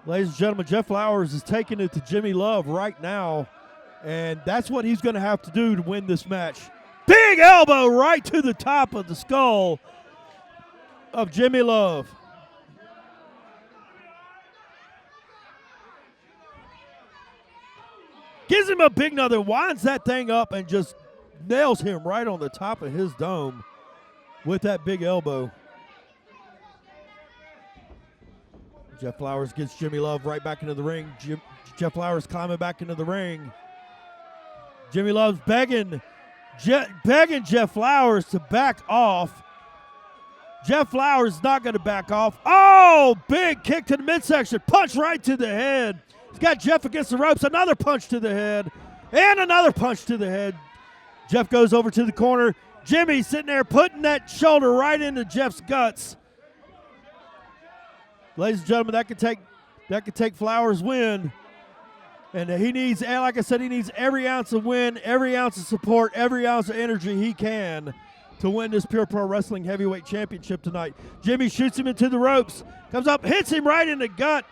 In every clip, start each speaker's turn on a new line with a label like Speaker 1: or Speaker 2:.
Speaker 1: Ladies and gentlemen, Jeff Flowers is taking it to Jimmy Love right now, and that's what he's going to have to do to win this match. Big elbow right to the top of the skull of Jimmy Love. Gives him a big another, winds that thing up, and just nails him right on the top of his dome with that big elbow. Jeff Flowers gets Jimmy Love right back into the ring. Jeff Flowers climbing back into the ring. Jimmy Love's begging Jeff Flowers to back off. Jeff Flowers is not going to back off. Oh, big kick to the midsection. Punch right to the head. He's got Jeff against the ropes. Another punch to the head. And another punch to the head. Jeff goes over to the corner. Jimmy sitting there putting that shoulder right into Jeff's guts. Ladies and gentlemen, that could take Flowers' win. And he needs, like I said, he needs every ounce of win, every ounce of support, every ounce of energy he can to win this Pure Pro Wrestling Heavyweight Championship tonight. Jimmy shoots him into the ropes, comes up, hits him right in the gut.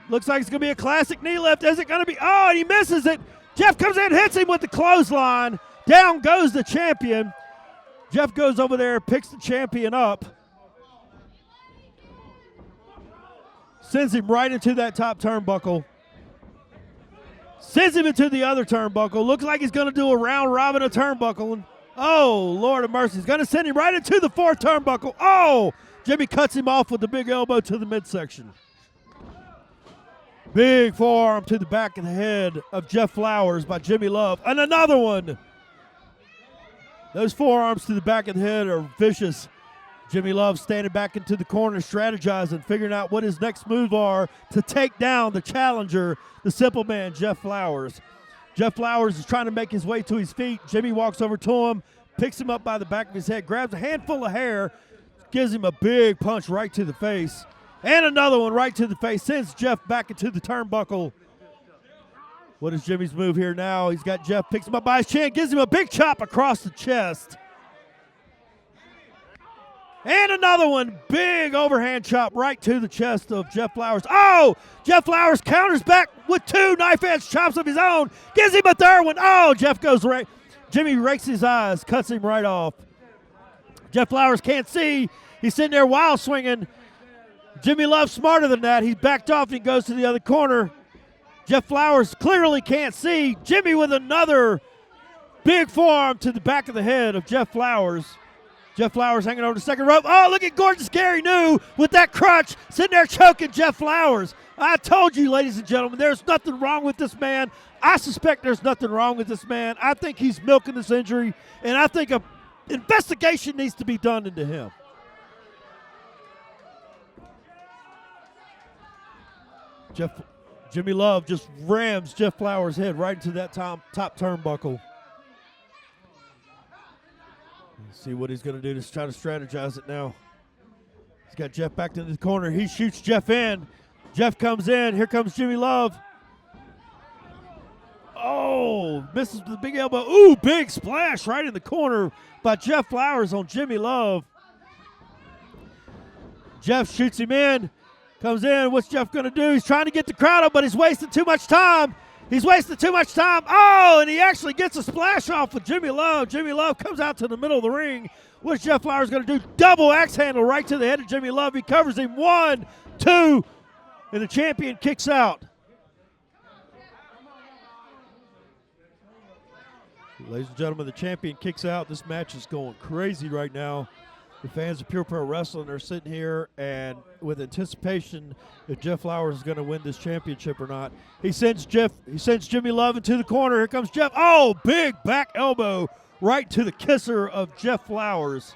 Speaker 1: Looks like it's going to be a classic knee lift. Is it going to be? Oh, and he misses it. Jeff comes in, hits him with the clothesline. Down goes the champion. Jeff goes over there, picks the champion up. Sends him right into that top turnbuckle. Sends him into the other turnbuckle. Looks like he's going to do a round robin of turnbuckle. Oh, Lord of mercy. He's going to send him right into the fourth turnbuckle. Oh, Jimmy cuts him off with the big elbow to the midsection. Big forearm to the back of the head of Jeff Flowers by Jimmy Love. And another one. Those forearms to the back of the head are vicious. Jimmy Love standing back into the corner, strategizing, figuring out what his next moves are to take down the challenger, the simple man, Jeff Flowers. Jeff Flowers is trying to make his way to his feet. Jimmy walks over to him, picks him up by the back of his head, grabs a handful of hair, gives him a big punch right to the face, and another one right to the face, sends Jeff back into the turnbuckle. What is Jimmy's move here now? He's got Jeff, picks him up by his chin, gives him a big chop across the chest. And another one, big overhand chop right to the chest of Jeff Flowers. Oh, Jeff Flowers counters back with two knife-edge chops of his own. Gives him a third one. Oh, Jeff goes right. Jimmy rakes his eyes, cuts him right off. Jeff Flowers can't see. He's sitting there wild swinging. Jimmy Love's smarter than that. He backed off and he goes to the other corner. Jeff Flowers clearly can't see. Jimmy with another big forearm to the back of the head of Jeff Flowers. Jeff Flowers hanging over the second rope. Oh, look at Gorgeous Gary New with that crutch sitting there choking Jeff Flowers. I told you, ladies and gentlemen, there's nothing wrong with this man. I suspect there's nothing wrong with this man. I think he's milking this injury, and I think an investigation needs to be done into him. Jimmy Love just rams Jeff Flowers' head right into that top turnbuckle. See what he's going to do to try to strategize it now. He's got Jeff back into the corner. He shoots Jeff in. Jeff comes in. Here comes Jimmy Love. Oh, misses with the big elbow. Ooh, big splash right in the corner by Jeff Flowers on Jimmy Love. Jeff shoots him in. Comes in. What's Jeff going to do? He's trying to get the crowd up, but he's wasting too much time. He's wasting too much time. Oh, and he actually gets a splash off with Jimmy Love. Jimmy Love comes out to the middle of the ring. What's Jeff Flowers going to do? Double axe handle right to the head of Jimmy Love. He covers him. 1, 2, and the champion kicks out. Ladies and gentlemen, the champion kicks out. This match is going crazy right now. The fans of Pure Pro Wrestling are sitting here and with anticipation if Jeff Flowers is going to win this championship or not. He sends Jimmy Love into the corner. Here comes Jeff. Oh, big back elbow right to the kisser of Jeff Flowers.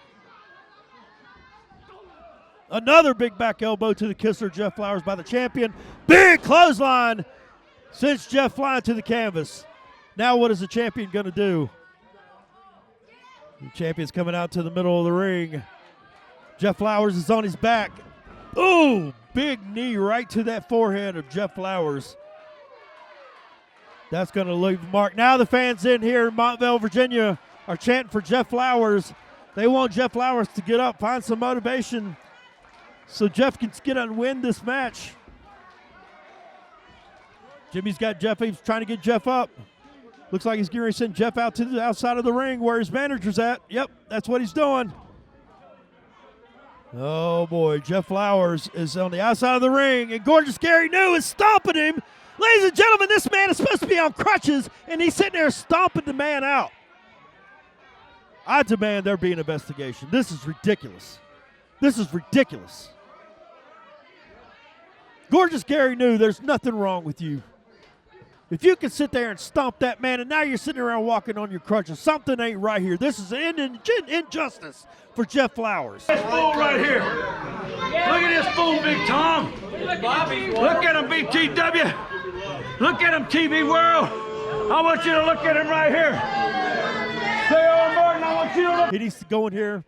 Speaker 1: Another big back elbow to the kisser of Jeff Flowers by the champion. Big clothesline sends Jeff flying to the canvas. Now what is the champion going to do? The champion's coming out to the middle of the ring. Jeff Flowers is on his back. Ooh, big knee right to that forehead of Jeff Flowers. That's going to leave a mark. Now the fans in here in Montville, Virginia are chanting for Jeff Flowers. They want Jeff Flowers to get up, find some motivation so Jeff can get out and win this match. Jimmy's got Jeff. He's trying to get Jeff up. Looks like he's going to send Jeff out to the outside of the ring where his manager's at. Yep, that's what he's doing. Oh, boy. Jeff Flowers is on the outside of the ring, and Gorgeous Gary New is stomping him. Ladies and gentlemen, this man is supposed to be on crutches, and he's sitting there stomping the man out. I demand there be an investigation. This is ridiculous. This is ridiculous. Gorgeous Gary New, there's nothing wrong with you. If you can sit there and stomp that man, and now you're sitting around walking on your crutches, something ain't right here. This is an injustice for Jeff Flowers.
Speaker 2: This fool right here. Look at this fool, Big Tom. Look at him, BTW. Look at him, TV World. I want you to look at him right here. Say, oh, Martin, I want you to look.
Speaker 1: He needs to go in here.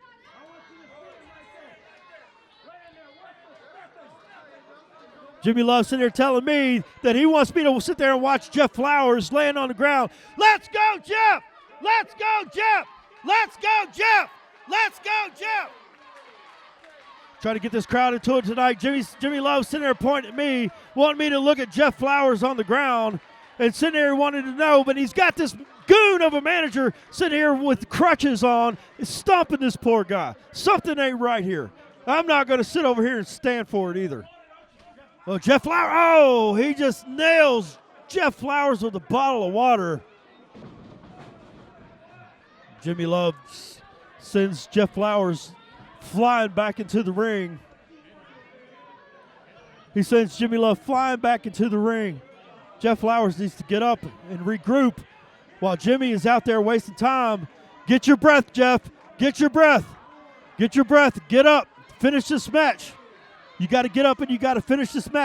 Speaker 1: Jimmy Love's sitting there telling me that he wants me to sit there and watch Jeff Flowers laying on the ground. Let's go, Jeff! Let's go, Jeff! Let's go, Jeff! Let's go, Jeff! Trying to get this crowd into it tonight. Jimmy Love sitting there pointing at me, wanting me to look at Jeff Flowers on the ground, and sitting there wanting to know, but he's got this goon of a manager sitting here with crutches on, stomping this poor guy. Something ain't right here. I'm not going to sit over here and stand for it either. Well, Jeff Flowers, oh, he just nails Jeff Flowers with a bottle of water. Jimmy Love sends Jeff Flowers flying back into the ring. He sends Jimmy Love flying back into the ring. Jeff Flowers needs to get up and regroup while Jimmy is out there wasting time. Get your breath, Jeff. Get your breath. Get your breath. Get up. Finish this match. You got to get up and you got to finish this match.